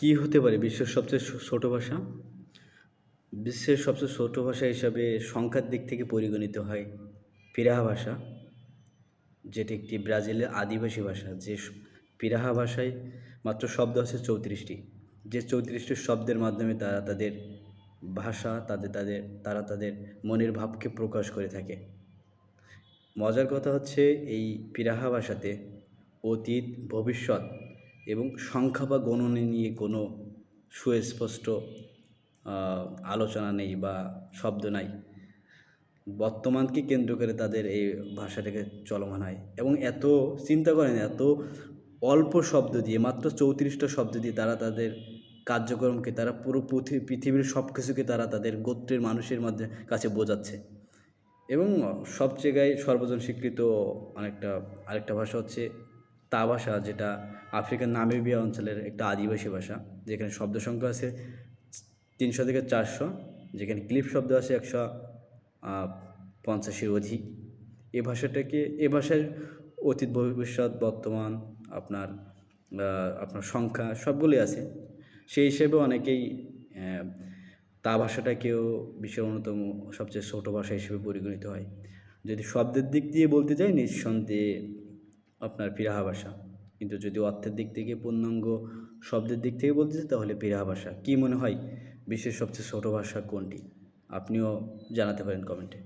কী হতে পারে বিশ্বের সবচেয়ে ছোট ভাষা? বিশ্বের সবচেয়ে ছোট ভাষা হিসাবে সংখ্যার দিক থেকে পরিগণিত হয় পিরাহা ভাষা, যেটি একটি ব্রাজিলের আদিবাসী ভাষা। পিরাহা ভাষায় মাত্র শব্দ আছে ৩৪টি। যে ৩৪টি শব্দের মাধ্যমে তারা তাদের ভাষা, তারা তাদের মনের ভাবকে প্রকাশ করে থাকে। মজার কথা হচ্ছে এই পিরাহা ভাষাতে অতীত, ভবিষ্যৎ এবং সংখ্যা বা গণনা নিয়ে কোনো সুস্পষ্ট আ আলোচনা নেই বা শব্দ নাই। বর্তমানকে কেন্দ্র করে তাদের এই ভাষাটাকে চলমান হয় এবং চিন্তা করেন এত অল্প শব্দ দিয়ে মাত্র ৩৪টা শব্দ দিয়ে তারা তাদের কার্যক্রমকে তারা পুরো পৃথিবীর সব কিছুকে তারা তাদের গোত্রের মানুষের কাছে বোঝাচ্ছে। এবং সব জায়গায় সর্বজন স্বীকৃত আরেকটা ভাষা হচ্ছে তা ভাষা, যেটা আফ্রিকার নামিবিয়া অঞ্চলের একটা আদিবাসী ভাষা, যেখানে শব্দ সংখ্যা আছে ৩০০ থেকে ৪০০, যেখানে ক্লিপ শব্দ আছে ১৫০-এর অধিক। এ ভাষার অতীত, ভবিষ্যৎ, বর্তমান, আপনার আপনার সংখ্যা সবগুলোই আছে। সেই হিসেবে অনেকেই তা ভাষাটাকেও বিশ্বের অন্যতম সবচেয়ে ছোট ভাষা হিসেবে পরিগণিত হয়। যদি শব্দের দিক দিয়ে বলতে যাই, নিঃসন্দেহে আপনার পিরাহা ভাষা। কিন্তু যদি অর্থের দিক থেকে পূর্ণাঙ্গ শব্দের দিক থেকে বলতে চাই, তাহলে পিরাহা ভাষা। কী মনে হয় বিশ্বের সবচেয়ে ছোট ভাষা কোনটি? আপনিও জানাতে পারেন কমেন্টে।